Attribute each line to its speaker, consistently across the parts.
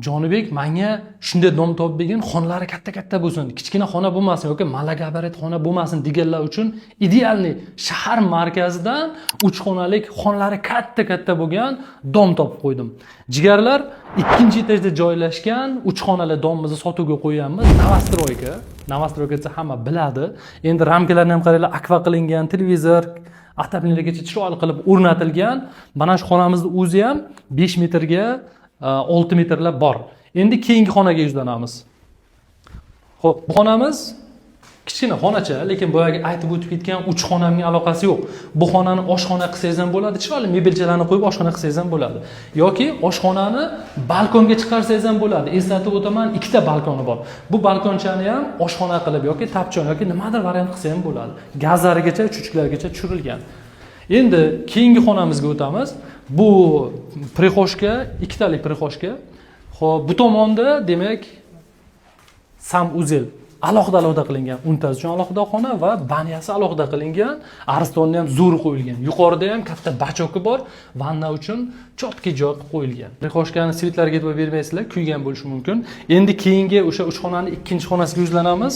Speaker 1: Jonibek menga shunday dom topib bergan, xonalari katta-katta bo'lsin, kichkina xona bo'lmasin yoki malagabarit xona bo'lmasin deganlar uchun idealniy shahar markazidan 3 xonalik, xonalari katta-katta bo'lgan dom topib qo'ydim. Jigarlar, ikkinchi etajda joylashgan 3 xonali domimizni sotuvga qo'yganmiz. Novostroyka. Novostroyka desa hamma biladi. Endi ramkalarni ham qaranglar, akva qilingan, televizor, atapnilargacha chiroyli qilib o'rnatilgan. Mana shu xonamizning o'zi ham 5 metrga 6 metrlar bor. Endi keyingi xonaga yuzlanamiz. Xo'p, bu xonamiz kichkina xonacha, lekin boyagi aytib o'tib ketgan 3 xonamning aloqasi yo'q. Bu xonani oshxona qilsangiz ham bo'ladi, chiroyli mebelchalarni qo'yib oshxona qilsangiz ham bo'ladi. Yoki oshxonani balkonga chiqarsangiz ham bo'ladi. Eslatib o'taman, ikkita balkoni bor. Bu balkonchani ham oshxona qilib yoki tapchon yoki nimadir variant qilsa ham bo'ladi. Gazlarigacha, chuchuklargacha tushirilgan. Endi keyingi xonamizga o'tamiz. Bu prixoshka, ikkitalik prixoshka. Xo'p, bu tomonda demak sanuzel alohida qilingan, unitaz uchun alohida xona va banyasi alohida qilingan, aristonni ham zo'r qo'yilgan. Yuqorida ham katta bachoki bor, vanna uchun chotki joy qo'yilgan. Prixoshkani svitlariga e'tibor bermaysizlar, kuygan bo'lishi mumkin. Endi keyingi o'sha 3 xonaning ikkinchi xonasiga yuzlanamiz.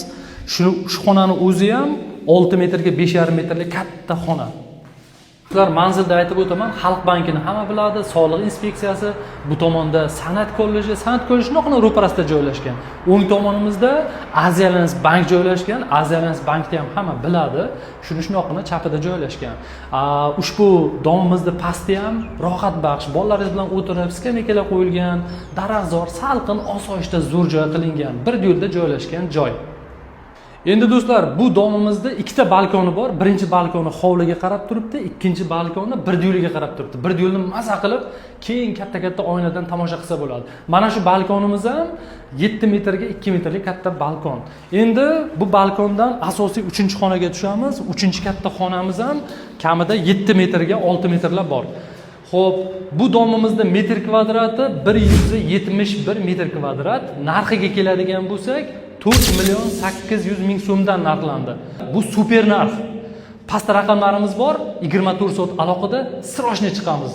Speaker 1: Shu xonani o'zi ham 6 metrga 5,5 metrlik katta xona. Manzilda aytib o'taman, Xalq bankini hamma biladi, Soliq inspeksiyasi, bu tomonda San'at kolleji shunaqana ro'parasida joylashgan. O'ng tomonimizda Azialans bank joylashgan. Azialans bankni ham hamma biladi. Shunaqana chapida joylashgan. Ushbu domimizning pasti ham rohat baxsh, bolalaringiz bilan o'tirib, skameykalar qo'yilgan, daraxtzor, salqin, osoyishta zo'r joy qilingan, bir yo'lda joylashgan joy. Endi do'stlar, bu domimizda ikkita balkoni bor. Birinchi balkoni hovliga qarab turibdi, ikkinchi balkoni bir yo'liga qarab turibdi. Bir yo'lni maza qilib, keyin katta-katta oynadan tomosha qilsa bo'ladi. Mana shu balkonimiz ham 7 metrga 2 metrlik katta balkon. Endi bu balkondan asosiy 3-xonaga tushamiz. 3-katta xonamiz ham kamida 7 metrga 6 metrlar bor. Xo'p, bu domimizda metr kvadrati 171 metr kvadrat. Narxiga keladigan bo'lsak, 4,800,000 so'mdan narxlandi. Bu super narx. Past raqamlarimiz bor, 24 soat aloqada srochniy chiqamiz.